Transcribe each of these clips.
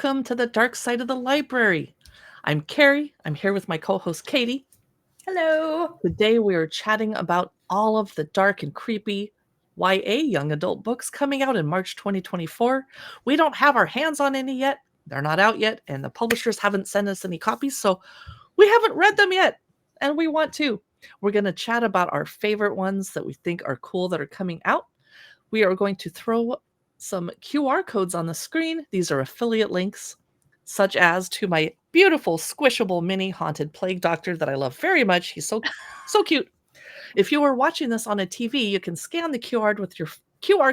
welcome to the dark side of the library. I'm Carrie. I'm here with my co-host Katie. Hello. Today we are chatting about all of the dark and creepy YA young adult books coming out in March 2024. We don't have our hands on any yet. They're not out yet, and the publishers haven't sent us any copies, so we haven't read them yet, and we want to. We're going to chat about our favorite ones that we think are cool that are coming out. We are going to throw some QR codes on the screen. These are affiliate links, such as to my beautiful squishable mini haunted plague doctor that I love very much. He's so cute. If you are watching this on a TV, you can scan the QR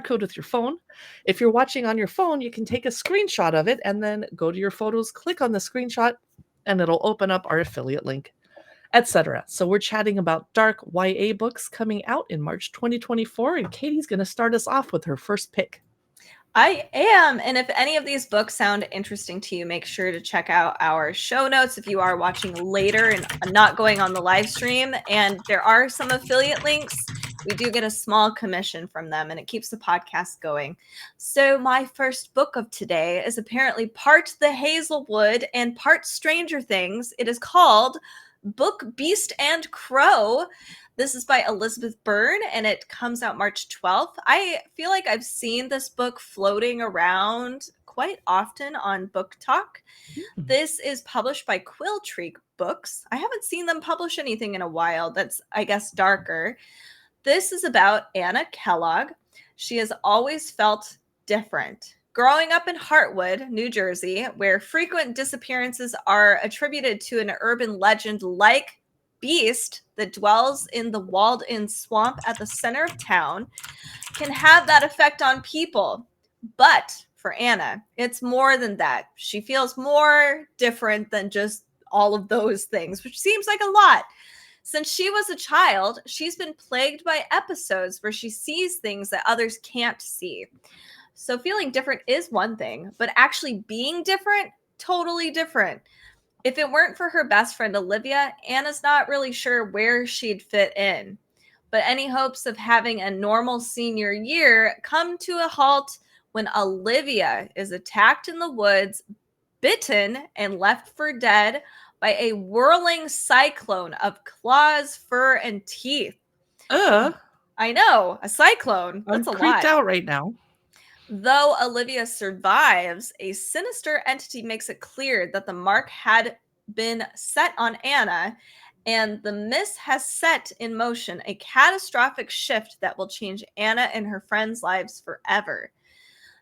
code with your phone. If you're watching on your phone, you can take a screenshot of it and then go to your photos, click on the screenshot, and it'll open up our affiliate link, etc. So we're chatting about dark YA books coming out in March 2024, and Katie's going to start us off with her first pick. I am. And if any of these books sound interesting to you, make sure to check out our show notes if you are watching later and not going on the live stream. And there are some affiliate links. We do get a small commission from them, and it keeps the podcast going. So my first book of today is apparently part The Hazelwood and part Stranger Things. It is called Book, Beast, and Crow. This is by Elizabeth Byrne, and it comes out March 12th. I feel like I've seen this book floating around quite often on Book Talk. This is published by Quill Tree Books. I haven't seen them publish anything in a while that's, I guess, darker. This is about Anna Kellogg. She has always felt different. Growing up in Hartwood, New Jersey, where frequent disappearances are attributed to an urban legend like beast that dwells in the walled-in swamp at the center of town, can have that effect on people. But for Anna, it's more than that. She feels more different than just all of those things, which seems like a lot. Since she was a child, she's been plagued by episodes where she sees things that others can't see. So feeling different is one thing, but actually being different, totally different. If it weren't for her best friend Olivia, Anna's not really sure where she'd fit in. But any hopes of having a normal senior year come to a halt when Olivia is attacked in the woods, bitten, and left for dead by a whirling cyclone of claws, fur, and teeth. I know, a cyclone. That's a lot. I'm creeped out right now. Though Olivia survives, a sinister entity makes it clear that the mark had been set on Anna, and the mist has set in motion a catastrophic shift that will change Anna and her friends' lives forever.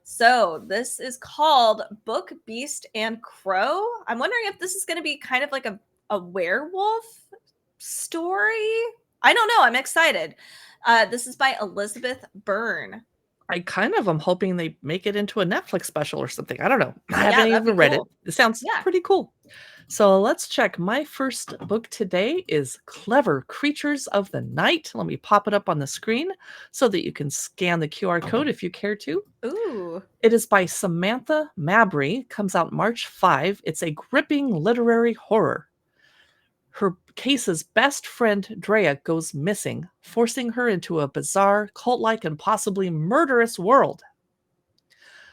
So this is called Book, Beast, and Crow. I'm wondering if this is going to be kind of like a werewolf story. I don't know. I'm excited. This is by Elizabeth Byrne. I kind of am hoping they make it into a Netflix special or something. I don't know. I haven't even read it. It sounds pretty cool. So let's check. My first book today is Clever Creatures of the Night. Let me pop it up on the screen so that you can scan the QR code if you care to. Ooh. It is by Samantha Mabry. Comes out March 5. It's a gripping literary horror. Her case's best friend, Drea, goes missing, forcing her into a bizarre, cult-like, and possibly murderous world.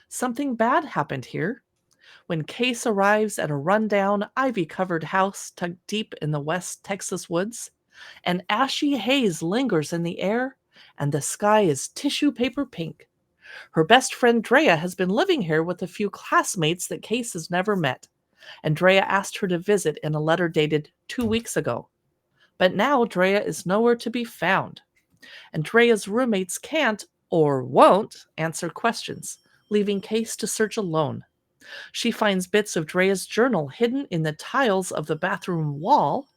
Something bad happened here. When Case arrives at a rundown, ivy-covered house tucked deep in the West Texas woods, an ashy haze lingers in the air, and the sky is tissue paper pink. Her best friend, Drea, has been living here with a few classmates that Case has never met, and Drea asked her to visit in a letter dated 2 weeks ago. But now Drea is nowhere to be found, and Drea's roommates can't or won't answer questions, leaving Case to search alone. She finds bits of Drea's journal hidden in the tiles of the bathroom wall,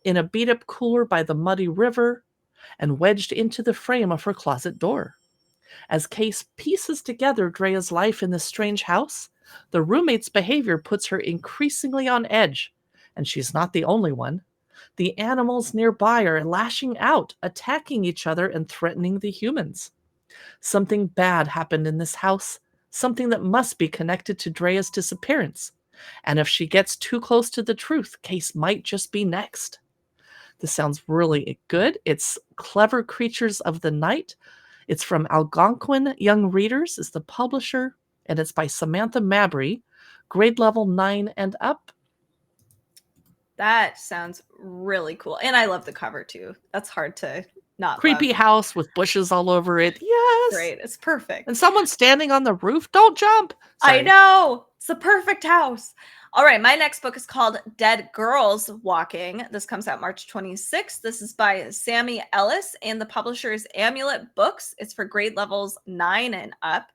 in a beat-up cooler by the muddy river, and wedged into the frame of her closet door. As Case pieces together Drea's life in this strange house, the roommate's behavior puts her increasingly on edge, and she's not the only one. The animals nearby are lashing out, attacking each other and threatening the humans. Something bad happened in this house, something that must be connected to Drea's disappearance. And if she gets too close to the truth, Case might just be next. This sounds really good. It's Clever Creatures of the Night. It's from Algonquin Young Readers, is the publisher, and it's by Samantha Mabry. grade level 9 and up. That sounds really cool. And I love the cover too. That's hard to not Creepy love. house with bushes all over it. Yes. Great. It's perfect. And someone standing on the roof. Don't jump. Sorry. I know. It's the perfect house. All right. My next book is called Dead Girls Walking. This comes out March 26th. This is by Sami Ellis and the publisher is Amulet Books. It's for grade levels 9 and up.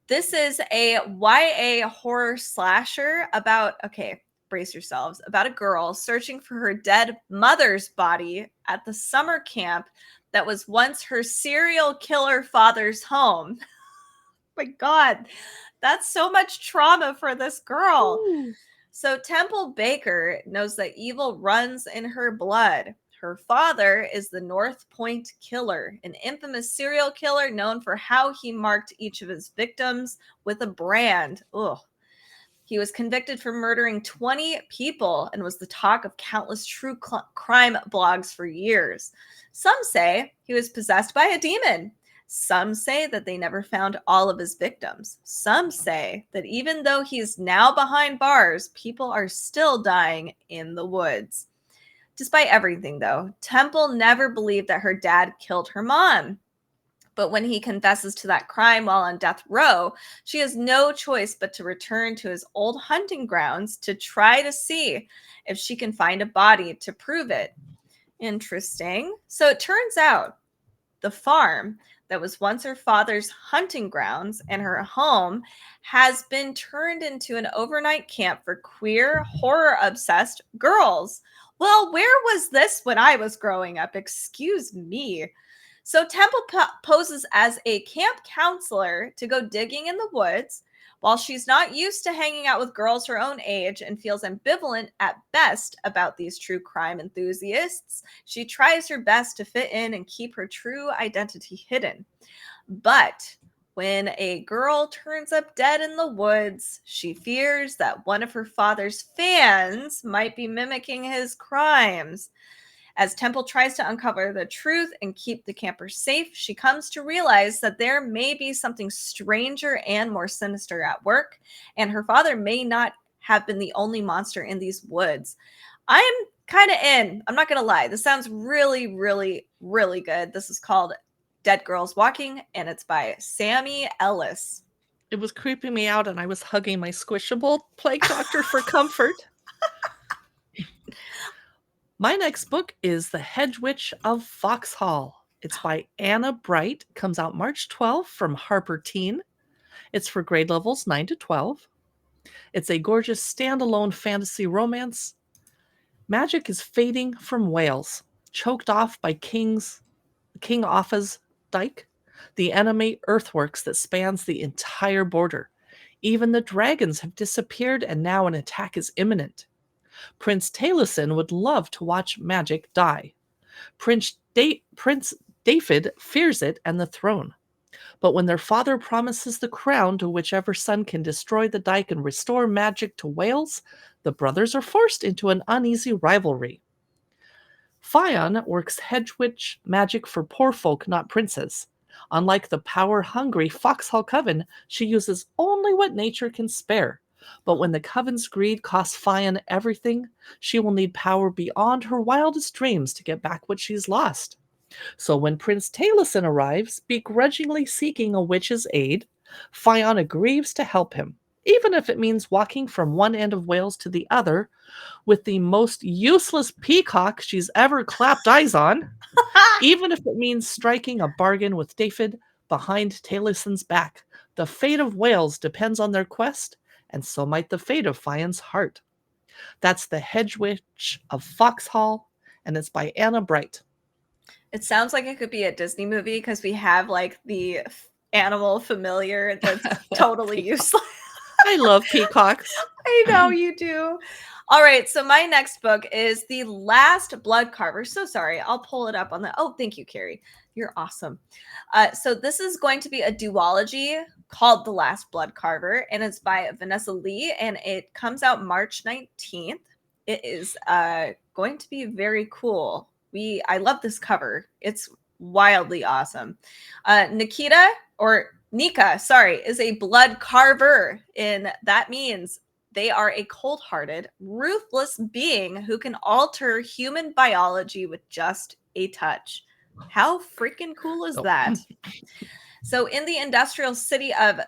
This is a YA horror slasher about, okay, brace yourselves, about a girl searching for her dead mother's body at the summer camp that was once her serial killer father's home. My God, that's so much trauma for this girl. Ooh. So Temple Baker knows that evil runs in her blood. Her father is the North Point Killer, an infamous serial killer known for how he marked each of his victims with a brand. Ugh. He was convicted for murdering 20 people and was the talk of countless true crime blogs for years. Some say he was possessed by a demon. Some say that they never found all of his victims. Some say that even though he's now behind bars, people are still dying in the woods. Despite everything, though, Temple never believed that her dad killed her mom. But when he confesses to that crime while on death row, she has no choice but to return to his old hunting grounds to try to see if she can find a body to prove it. Interesting. So it turns out the farm that was once her father's hunting grounds and her home has been turned into an overnight camp for queer, horror-obsessed girls. Well, where was this when I was growing up? Excuse me. So Temple poses as a camp counselor to go digging in the woods. While she's not used to hanging out with girls her own age and feels ambivalent at best about these true crime enthusiasts, she tries her best to fit in and keep her true identity hidden. But when a girl turns up dead in the woods, she fears that one of her father's fans might be mimicking his crimes. As Temple tries to uncover the truth and keep the campers safe, she comes to realize that there may be something stranger and more sinister at work, and her father may not have been the only monster in these woods. I'm kind of in. I'm not going to lie. This sounds really, really, really good. This is called Dead Girls Walking, and it's by Sami Ellis. It was creeping me out, and I was hugging my squishable plague doctor for comfort. My next book is The Hedgewitch of Foxhall. It's by Anna Bright. Comes out March 12th from Harper Teen. It's for grade levels 9 to 12. It's a gorgeous standalone fantasy romance. Magic is fading from Wales, choked off by King Offa's dike, the enemy earthworks that spans the entire border. Even the dragons have disappeared, and now an attack is imminent. Prince Taliesin would love to watch magic die. Prince David fears it and the throne. But when their father promises the crown to whichever son can destroy the dike and restore magic to Wales, the brothers are forced into an uneasy rivalry. Fionn works Hedgewitch magic for poor folk, not princes. Unlike the power-hungry Foxhall coven, she uses only what nature can spare. But when the coven's greed costs Fionn everything, she will need power beyond her wildest dreams to get back what she's lost. So when Prince Taliesin arrives, begrudgingly seeking a witch's aid, Fionn agrees to help him, even if it means walking from one end of Wales to the other with the most useless peacock she's ever clapped eyes on, even if it means striking a bargain with David behind Taliesin's back. The fate of Wales depends on their quest, and so might the fate of Fionn's heart. That's The Hedgewitch of Foxhall, and it's by Anna Bright. It sounds like it could be a Disney movie because we have like the animal familiar that's totally useless. I love peacocks. I know you do. All right, so my next book is The Last Bloodcarver. So sorry, I'll pull it up on the... Oh, thank you, Carrie. You're awesome. So this is going to be a duology called The Last Bloodcarver, and it's by Vanessa Lee, and it comes out March 19th. It is going to be very cool. I love this cover. It's wildly awesome. Nika, is a blood carver, and that means They are a cold-hearted, ruthless being who can alter human biology with just a touch. How freaking cool is that? So in the industrial city of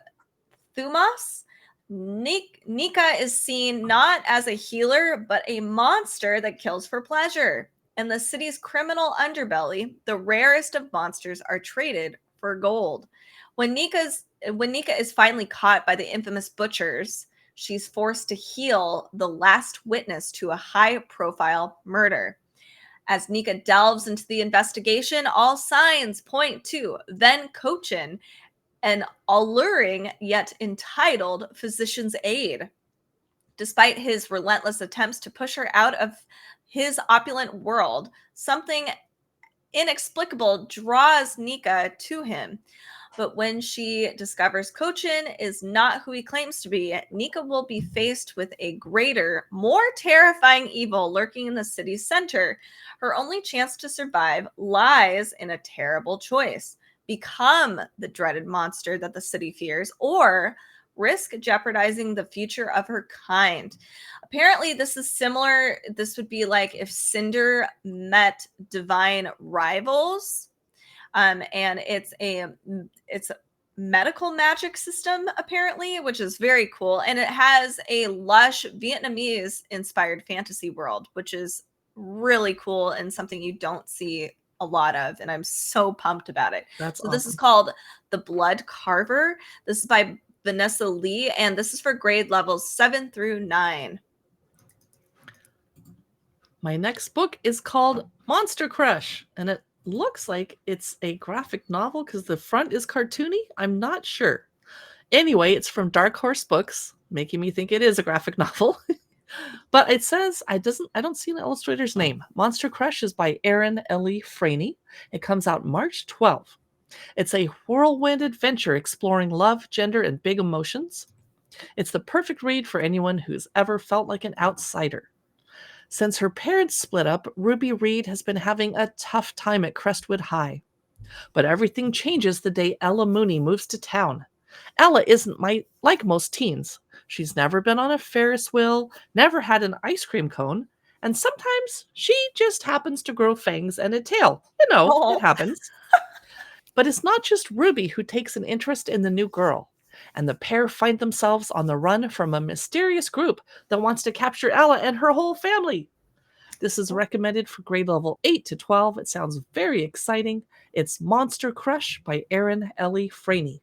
Thumos, Nika is seen not as a healer, but a monster that kills for pleasure. In the city's criminal underbelly, the rarest of monsters are traded for gold. When Nika is finally caught by the infamous butchers, she's forced to heal the last witness to a high-profile murder. As Nika delves into the investigation, all signs point to Ven Kochin, an alluring yet entitled physician's aide. Despite his relentless attempts to push her out of his opulent world, something inexplicable draws Nika to him. But when she discovers Kochin is not who he claims to be, Nika will be faced with a greater, more terrifying evil lurking in the city's center. Her only chance to survive lies in a terrible choice: become the dreaded monster that the city fears, or risk jeopardizing the future of her kind. Apparently, this is similar. This would be like if Cinder met divine rivals. And it's a medical magic system, apparently, which is very cool. And it has a lush Vietnamese inspired fantasy world, which is really cool and something you don't see a lot of. And I'm so pumped about it. That's so awesome. This is called The Bloodcarver. This is by Vanessa Lee, and this is for grade levels 7 through 9. My next book is called Monster Crush, and it looks like it's a graphic novel because the front is cartoony. I'm not sure. Anyway, it's from Dark Horse Books, making me think it is a graphic novel. But it says I don't see an illustrator's name. Monster Crush is by Erin, Ellie, Franey. It comes out March 12th. It's a whirlwind adventure exploring love, gender, and big emotions. It's the perfect read for anyone who's ever felt like an outsider. Since her parents split up, Ruby Reed has been having a tough time at Crestwood High. But everything changes the day Ella Mooney moves to town. Ella isn't like most teens. She's never been on a Ferris wheel, never had an ice cream cone, and sometimes she just happens to grow fangs and a tail. It happens. But it's not just Ruby who takes an interest in the new girl, and the pair find themselves on the run from a mysterious group that wants to capture Ella and her whole family. This is recommended for grade level 8 to 12. It sounds very exciting. It's Monster Crush by Erin, Ellie, Franey.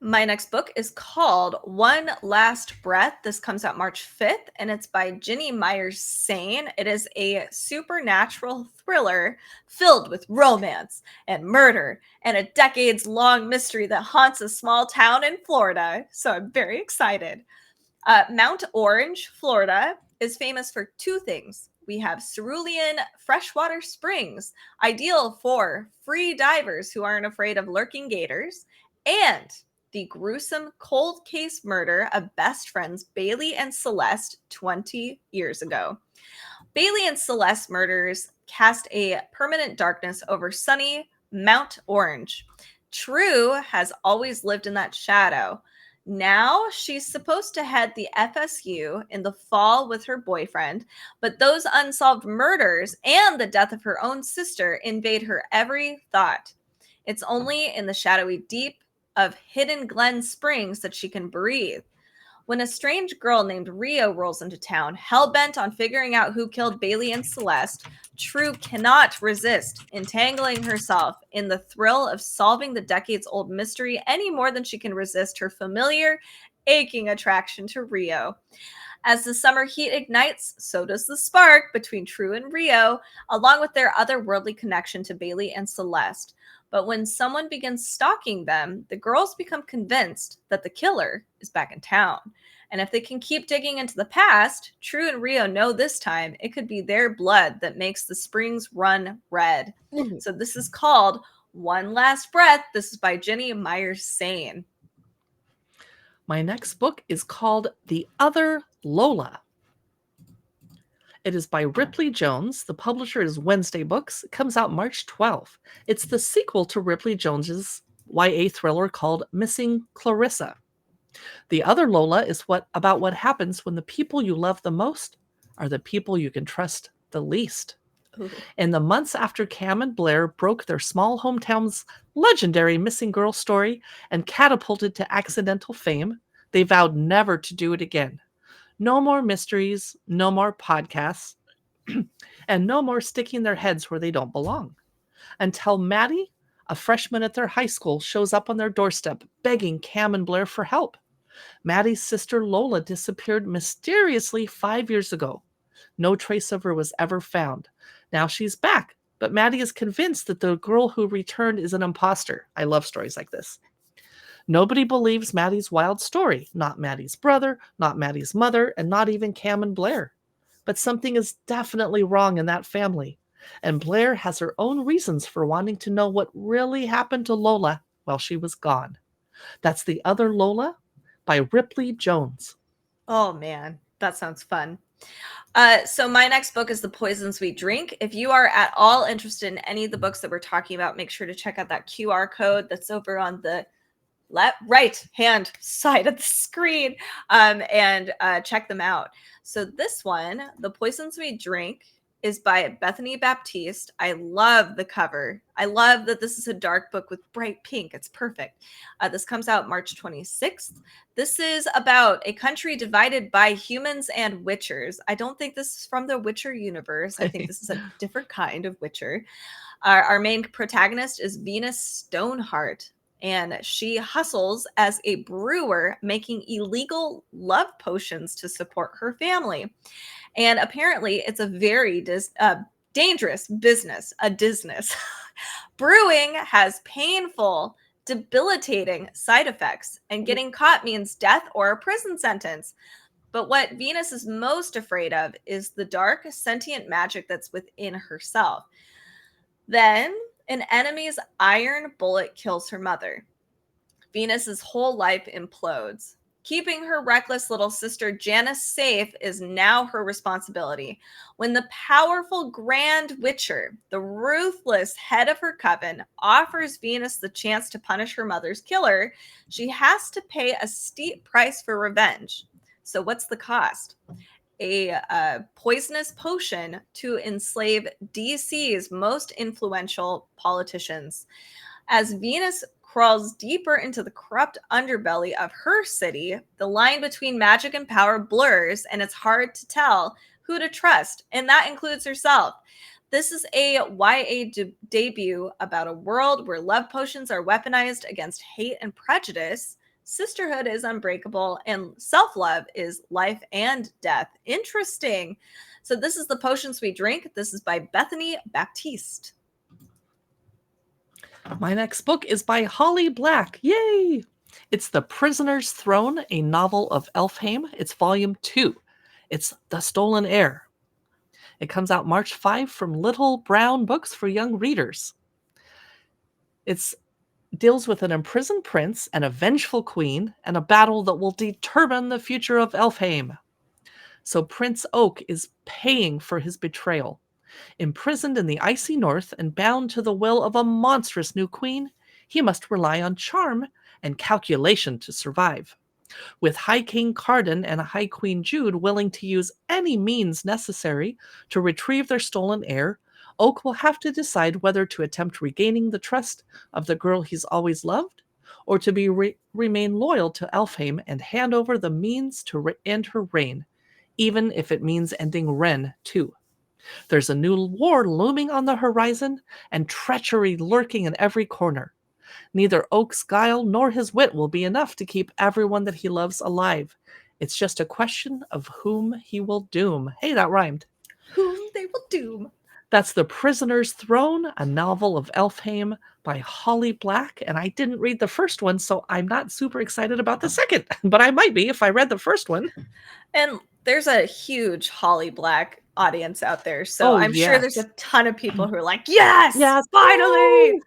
My next book is called One Last Breath. This comes out March 5th, and it's by Ginny Myers Sain. It is a supernatural thriller filled with romance and murder and a decades-long mystery that haunts a small town in Florida. So I'm very excited. Mount Orange, Florida, is famous for two things. We have cerulean freshwater springs, ideal for free divers who aren't afraid of lurking gators, and the gruesome cold case murder of best friends Bailey and Celeste 20 years ago. Bailey and Celeste murders cast a permanent darkness over sunny Mount Orange. True has always lived in that shadow. Now she's supposed to head the FSU in the fall with her boyfriend, but those unsolved murders and the death of her own sister invade her every thought. It's only in the shadowy deep of Hidden Glen Springs that she can breathe. When a strange girl named Rio rolls into town, hell-bent on figuring out who killed Bailey and Celeste, True cannot resist entangling herself in the thrill of solving the decades-old mystery any more than she can resist her familiar, aching attraction to Rio. As the summer heat ignites, so does the spark between True and Rio, along with their otherworldly connection to Bailey and Celeste. But when someone begins stalking them, the girls become convinced that the killer is back in town. And if they can keep digging into the past, True and Rio know this time it could be their blood that makes the springs run red. So this is called One Last Breath. This is by Ginny Myers Sain. My next book is called The Other Lola. It is by Ripley Jones. The publisher is Wednesday Books. It comes out March 12th. It's the sequel to Ripley Jones's YA thriller called Missing Clarissa. The other Lola is about what happens when the people you love the most are the people you can trust the least. Ooh. In the months after Cam and Blair broke their small hometown's legendary missing girl story and catapulted to accidental fame, they vowed never to do it again. No more mysteries, no more podcasts, and no more sticking their heads where they don't belong. Until Maddie, a freshman at their high school, shows up on their doorstep begging Cam and Blair for help. Maddie's sister Lola disappeared mysteriously 5 years ago. No trace of her was ever found. Now she's back, but Maddie is convinced that the girl who returned is an imposter. I love stories like this. Nobody believes Maddie's wild story. Not Maddie's brother, not Maddie's mother, and not even Cam and Blair. But something is definitely wrong in that family. And Blair has her own reasons for wanting to know what really happened to Lola while she was gone. That's The Other Lola by Ripley Jones. Oh man, that sounds fun. So my next book is The Poisons We Drink. If you are at all interested in any of the books that we're talking about, make sure to check out that QR code that's over on the right hand side of the screen, and check them out. So this one, The Poisons We Drink, is by Bethany Baptiste. I love the cover. I love that this is a dark book with bright pink. It's perfect. This comes out March 26th. This is about a country divided by humans and witchers. I don't think this is from the Witcher universe. I think this is a different kind of witcher. Our main protagonist is Venus Stoneheart, and she hustles as a brewer, making illegal love potions to support her family. And apparently, it's a very dangerous business, a business. Brewing has painful, debilitating side effects, and getting caught means death or a prison sentence. But what Venus is most afraid of is the dark, sentient magic that's within herself. Then, an enemy's iron bullet kills her mother. Venus's whole life implodes. Keeping her reckless little sister Janice safe is now her responsibility. When the powerful Grand Witcher, the ruthless head of her coven, offers Venus the chance to punish her mother's killer, she has to pay a steep price for revenge. So what's the cost? A poisonous potion to enslave DC's most influential politicians. As Venus crawls deeper into the corrupt underbelly of her city, the line between magic and power blurs, and it's hard to tell who to trust, and that includes herself. This is a YA debut about a world where love potions are weaponized against hate and prejudice, sisterhood is unbreakable, and self-love is life and death. Interesting. So this is The Potions We Drink. This is by Bethany Baptiste. My next book is by Holly Black. Yay! It's The Prisoner's Throne, a novel of Elfhame. It's volume 2. It's The Stolen Heir. It comes out March 5 from Little Brown Books for young readers. It deals with an imprisoned prince and a vengeful queen and a battle that will determine the future of Elfhame. So Prince Oak is paying for his betrayal. Imprisoned in the icy north and bound to the will of a monstrous new queen, he must rely on charm and calculation to survive. With High King Cardan and High Queen Jude willing to use any means necessary to retrieve their stolen heir, Oak will have to decide whether to attempt regaining the trust of the girl he's always loved, or to remain loyal to Elfhame and hand over the means to end her reign, even if it means ending Ren too. There's a new war looming on the horizon and treachery lurking in every corner. Neither Oak's guile nor his wit will be enough to keep everyone that he loves alive. It's just a question of whom he will doom. Hey, that rhymed. Whom they will doom. That's The Prisoner's Throne, a novel of Elfhame by Holly Black. And I didn't read the first one, so I'm not super excited about the second. But I might be if I read the first one. And there's a huge Holly Black audience out there, so I'm sure there's a ton of people who are like, yes, finally.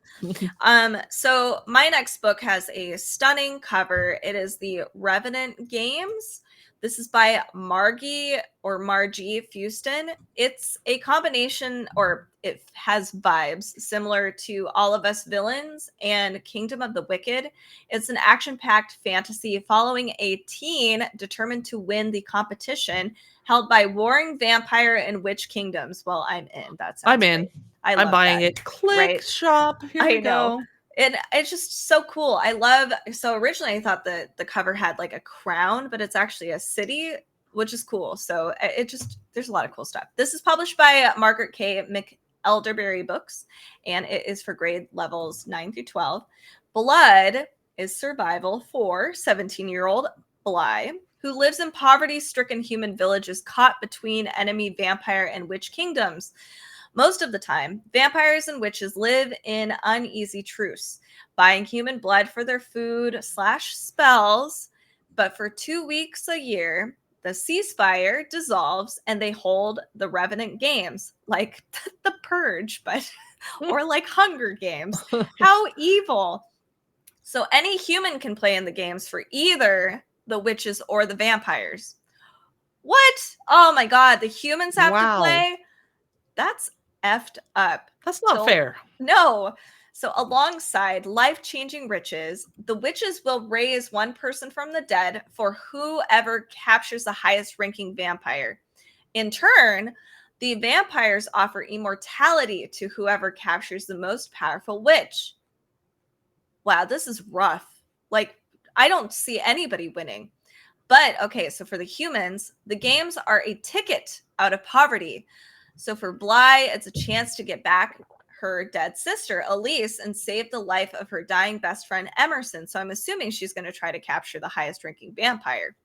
So my next book has a stunning cover. It is the Revenant games. This is by Margie Fuston. It's a combination, or it has vibes similar to All of Us Villains and Kingdom of the Wicked. It's an action-packed fantasy following a teen determined to win the competition held by warring vampire and witch kingdoms. Well, I'm in. That sounds I'm in. great. I I'm love buying that. it. Click, Right? shop. Here I we know. go. And it's just so cool. I love, so originally I thought that the cover had like a crown, but it's actually a city, which is cool. So it just, there's a lot of cool stuff. This is published by Margaret K. McElderberry Books, and it is for grade levels 9 through 12. Blood is survival for 17-year-old Bly, who lives in poverty-stricken human villages caught between enemy vampire and witch kingdoms. Most of the time, vampires and witches live in uneasy truce, buying human blood for their food / spells. But for 2 weeks a year, the ceasefire dissolves and they hold the Revenant Games, like the Purge, but or like Hunger Games. How evil! So any human can play in the games for either the witches or the vampires. What? Oh my god, the humans have to play? That's effed up. That's not fair. No. So alongside life-changing riches, the witches will raise one person from the dead for whoever captures the highest ranking vampire. In turn, the vampires offer immortality to whoever captures the most powerful witch. Wow, this is rough. Like, I don't see anybody winning. But okay, so for the humans, the games are a ticket out of poverty. So for Bly, it's a chance to get back her dead sister, Ellis, and save the life of her dying best friend, Emerson. So I'm assuming she's going to try to capture the highest ranking vampire.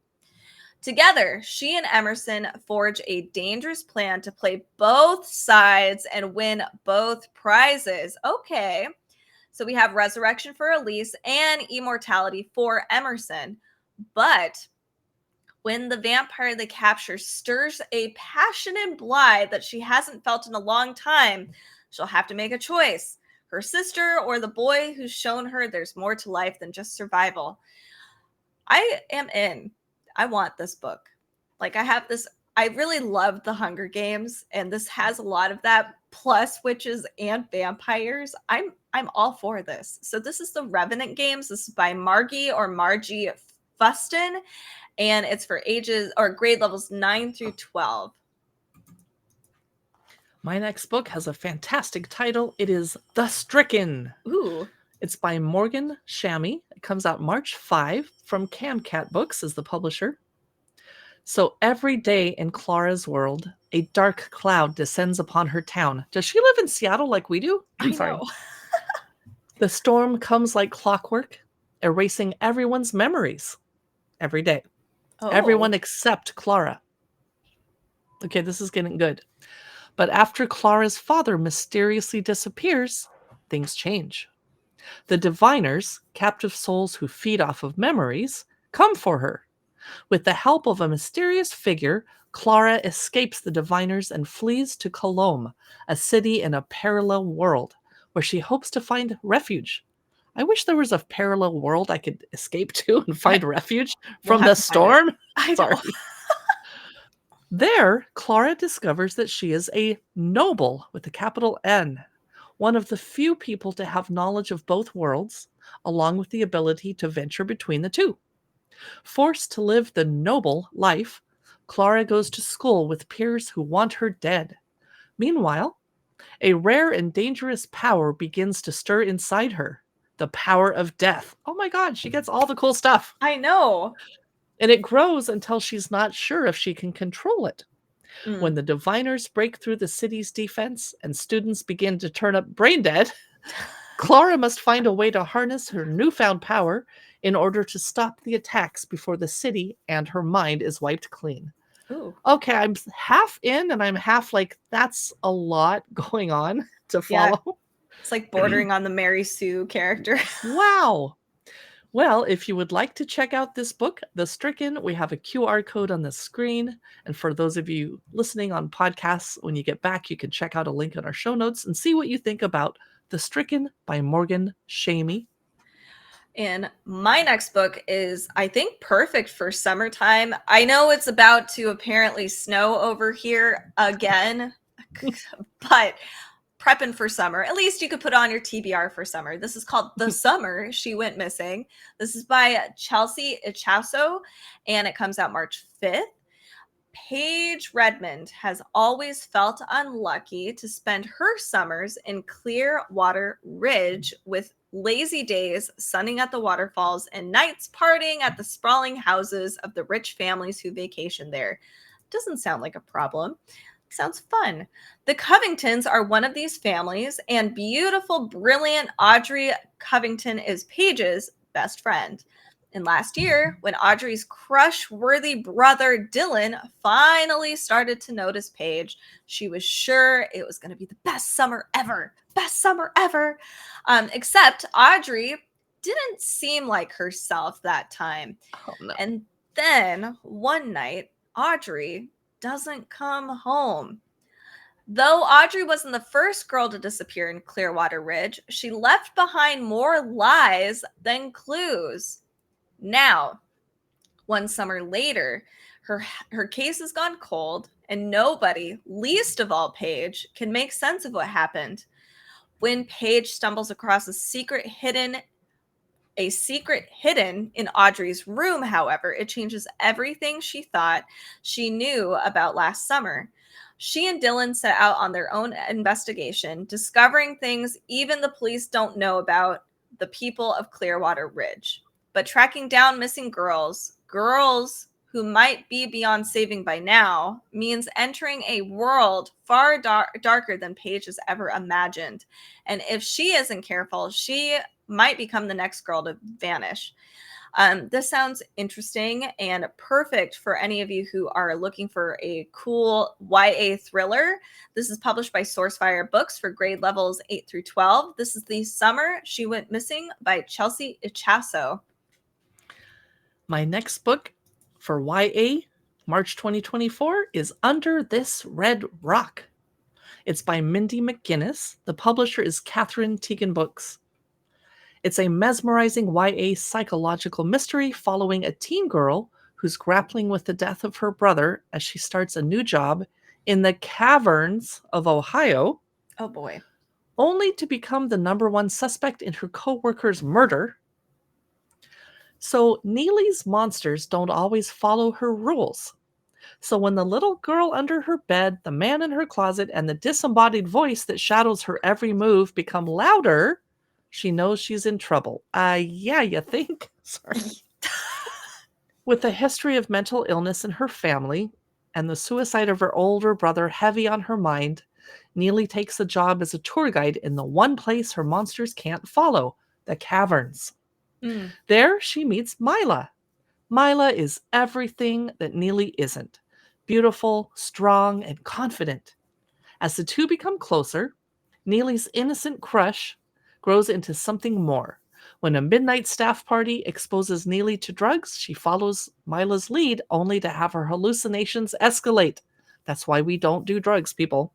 Together, she and Emerson forge a dangerous plan to play both sides and win both prizes. Okay. So we have resurrection for Ellis and immortality for Emerson. But when the vampire they capture stirs a passion in Bly that she hasn't felt in a long time, she'll have to make a choice. Her sister or the boy who's shown her there's more to life than just survival. I am in. I want this book. Like, I have this, I really love the Hunger Games, and this has a lot of that, plus witches and vampires. I'm all for this. So this is the Revenant Games. This is by Margie Fuston, and it's for ages or grade levels 9 through 12. My next book has a fantastic title. It is The Stricken. Ooh. It's by Morgan Shamy. It comes out March 5 from Camcat Books as the publisher. So every day in Clara's world, a dark cloud descends upon her town. Does she live in Seattle like we do? I'm sorry. Know. The storm comes like clockwork, erasing everyone's memories every day. Oh. Everyone except Clara. Okay, this is getting good. But after Clara's father mysteriously disappears, things change. The diviners, captive souls who feed off of memories, come for her. With the help of a mysterious figure, Clara escapes the diviners and flees to Colombe, a city in a parallel world, where she hopes to find refuge. I wish there was a parallel world I could escape to and find refuge from the storm. Sorry. There, Clara discovers that she is a noble with a capital N, one of the few people to have knowledge of both worlds, along with the ability to venture between the two. Forced to live the noble life, Clara goes to school with peers who want her dead. Meanwhile, a rare and dangerous power begins to stir inside her. The power of death. Oh my god, she gets all the cool stuff. I know. And it grows until she's not sure if she can control it. When the diviners break through the city's defense and students begin to turn up brain dead, Clara must find a way to harness her newfound power in order to stop the attacks before the city and her mind is wiped clean. Ooh. Okay, I'm half in and I'm half like, that's a lot going on to follow. Yeah. It's like bordering on the Mary Sue character. Wow. Well, if you would like to check out this book, The Stricken, we have a QR code on the screen. And for those of you listening on podcasts, when you get back, you can check out a link in our show notes and see what you think about The Stricken by Morgan Shamy. And my next book is, I think, perfect for summertime. I know it's about to apparently snow over here again, but prepping for summer. At least you could put on your TBR for summer. This is called The Summer She Went Missing. This is by Chelsea Ichaso, and it comes out March 5th. Paige Redmond has always felt unlucky to spend her summers in Clearwater Ridge, with lazy days sunning at the waterfalls and nights partying at the sprawling houses of the rich families who vacation there. Doesn't sound like a problem. Sounds fun. The Covingtons are one of these families, and beautiful, brilliant Audrey Covington is Paige's best friend. And last year, when Audrey's crush-worthy brother Dylan finally started to notice Paige, she was sure it was going to be the best summer ever. Best summer ever. Except Audrey didn't seem like herself that time. Oh, no. And then one night, Audrey doesn't come home. Though Audrey wasn't the first girl to disappear in Clearwater Ridge, she left behind more lies than clues. Now, one summer later, her case has gone cold, and nobody, least of all Paige, can make sense of what happened. When Paige stumbles across a secret hidden in Audrey's room, however, it changes everything she thought she knew about last summer. She and Dylan set out on their own investigation, discovering things even the police don't know about the people of Clearwater Ridge. But tracking down missing girls who might be beyond saving by now, means entering a world far darker than Paige has ever imagined. And if she isn't careful, she might become the next girl to vanish. This sounds interesting and perfect for any of you who are looking for a cool YA thriller. This is published by Sourcefire Books for grade levels 8 through 12. This is The Summer She Went Missing by Chelsea Ichaso. My next book for YA, March 2024, is Under This Red Rock. It's by Mindy McGinnis. The publisher is Catherine Teagan Books. It's a mesmerizing YA psychological mystery following a teen girl who's grappling with the death of her brother as she starts a new job in the caverns of Ohio. Oh boy. Only to become the #1 suspect in her co-worker's murder. So Neely's monsters don't always follow her rules. So when the little girl under her bed, the man in her closet, and the disembodied voice that shadows her every move become louder, she knows she's in trouble. Yeah, you think? Sorry. With a history of mental illness in her family and the suicide of her older brother heavy on her mind, Neely takes a job as a tour guide in the one place her monsters can't follow, the caverns. There she meets Mila. Mila is everything that Neely isn't. Beautiful, strong, and confident. As the two become closer, Neely's innocent crush grows into something more. When a midnight staff party exposes Neely to drugs, she follows Mila's lead only to have her hallucinations escalate. That's why we don't do drugs, people.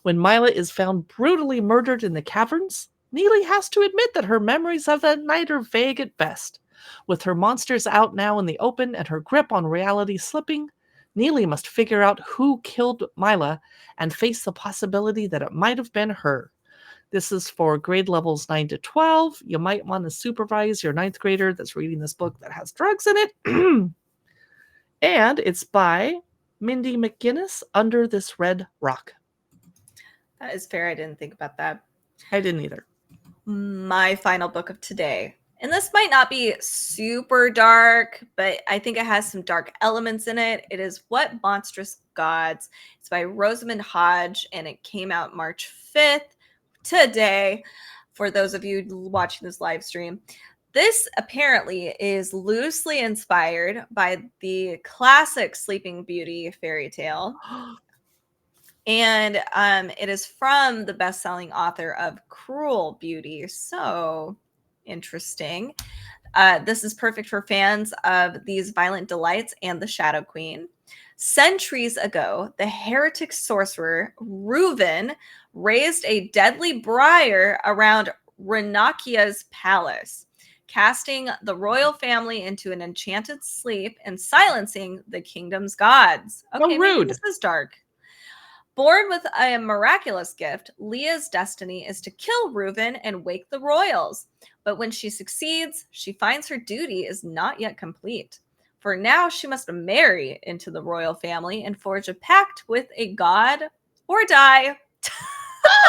When Mila is found brutally murdered in the caverns, Neely has to admit that her memories of that night are vague at best. With her monsters out now in the open and her grip on reality slipping, Neely must figure out who killed Mila and face the possibility that it might have been her. This is for grade levels 9 to 12. You might want to supervise your 9th grader that's reading this book that has drugs in it. And it's by Mindy McGinnis, Under This Red Rock. That is fair. I didn't think about that. I didn't either. My final book of today. And this might not be super dark, but I think it has some dark elements in it. It is What Monstrous Gods. It's by Rosamund Hodge, and it came out March 5th, today, for those of you watching this live stream. This apparently is loosely inspired by the classic Sleeping Beauty fairy tale. And it is from the best-selling author of Cruel Beauty. So interesting. This is perfect for fans of these violent delights and the Shadow Queen. Centuries ago, the heretic sorcerer Reuven raised a deadly briar around Renakia's palace. casting the royal family into an enchanted sleep and silencing the kingdom's gods. Okay, maybe rude. this is dark. Born with a miraculous gift, Leah's destiny is to kill Reuven and wake the royals. But when she succeeds, she finds her duty is not yet complete. For now, she must marry into the royal family and forge a pact with a god or die.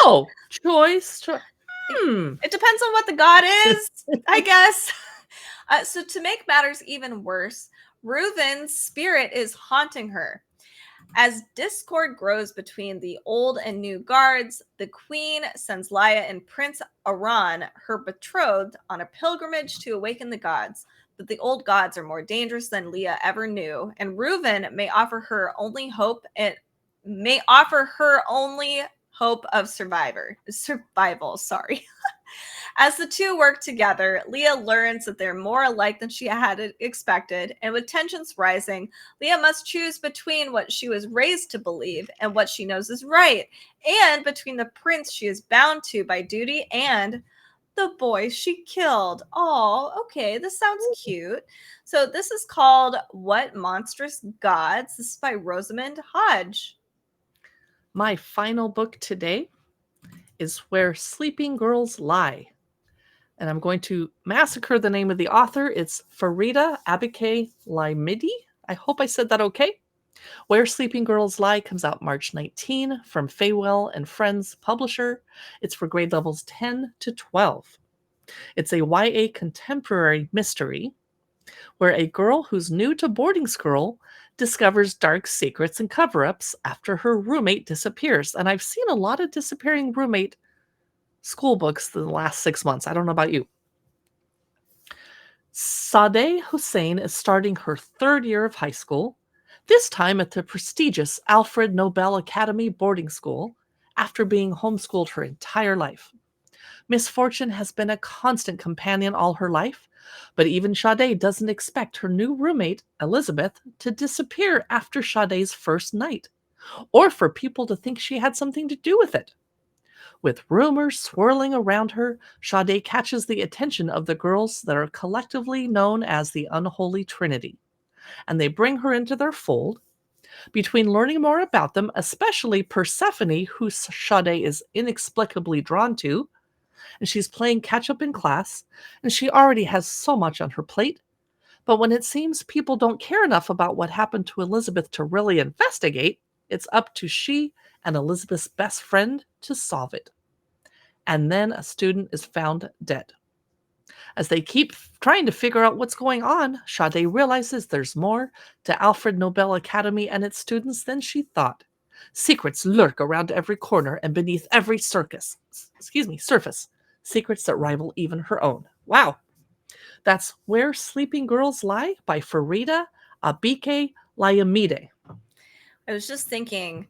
Oh, choice. It depends on what the god is, I guess. So to make matters even worse, Reuven's spirit is haunting her. As discord grows between the old and new guards, the queen sends Leia and Prince Aran, her betrothed, on a pilgrimage to awaken the gods. But the old gods are more dangerous than Leia ever knew, and Reuven may offer her only hope of survival. Sorry. As the two work together, Leah learns that they're more alike than she had expected, and with tensions rising, Leah must choose between what she was raised to believe and what she knows is right, and between the prince she is bound to by duty and the boy she killed. Oh, okay, this sounds cute. So this is called What Monstrous Gods? This is by Rosamund Hodge. My final book today is Where Sleeping Girls Lie. And I'm going to massacre the name of the author. It's Farida Abike Laimidi. I hope I said that okay. Where Sleeping Girls Lie comes out March 19 from Faywell and Friends publisher. It's for grade levels 10 to 12. It's a YA contemporary mystery where a girl who's new to boarding school discovers dark secrets and cover-ups after her roommate disappears. And I've seen a lot of disappearing roommate school books in the last 6 months. I don't know about you. Sadeh Hussein is starting her 3rd year of high school, this time at the prestigious Alfred Nobel Academy boarding school, after being homeschooled her entire life. Misfortune has been a constant companion all her life, but even Sadeh doesn't expect her new roommate, Elizabeth, to disappear after Sadeh's first night, or for people to think she had something to do with it. With rumors swirling around her, Sadeh catches the attention of the girls that are collectively known as the Unholy Trinity, and they bring her into their fold. Between learning more about them, especially Persephone, who Sadeh is inexplicably drawn to, and she's playing catch-up in class, and she already has so much on her plate. But when it seems people don't care enough about what happened to Elizabeth to really investigate, it's up to she and Elizabeth's best friend to solve it. And then a student is found dead. As they keep trying to figure out what's going on, Sadeh realizes there's more to Alfred Nobel Academy and its students than she thought. Secrets lurk around every corner and beneath every surface. Secrets that rival even her own. Wow. That's Where Sleeping Girls Lie by Farida Abike Laimide. I was just thinking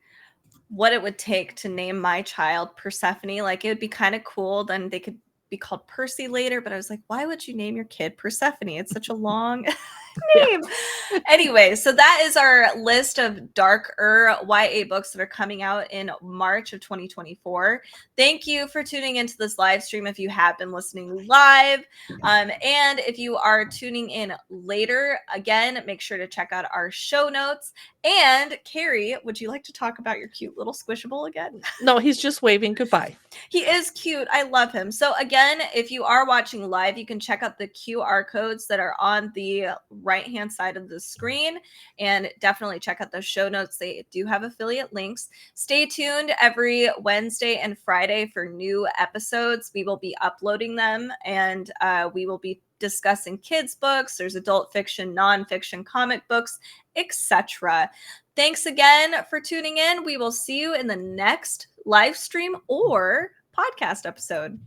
what it would take to name my child Persephone. Like, it would be kind of cool. Then they could be called Percy later. But I was like, why would you name your kid Persephone? It's such a long name. Yeah. Anyway, so that is our list of darker YA books that are coming out in March of 2024. Thank you for tuning into this live stream if you have been listening live. And if you are tuning in later, again, make sure to check out our show notes. And Carrie, would you like to talk about your cute little Squishable again? No, he's just waving goodbye. He is cute. I love him. So again, if you are watching live, you can check out the QR codes that are on the right-hand side of the screen, and definitely check out those show notes. They do have affiliate links. Stay tuned every Wednesday and Friday for new episodes. We will be uploading them, and we will be discussing kids' books. There's adult fiction, nonfiction, comic books, etc. Thanks again for tuning in. We will see you in the next live stream or podcast episode.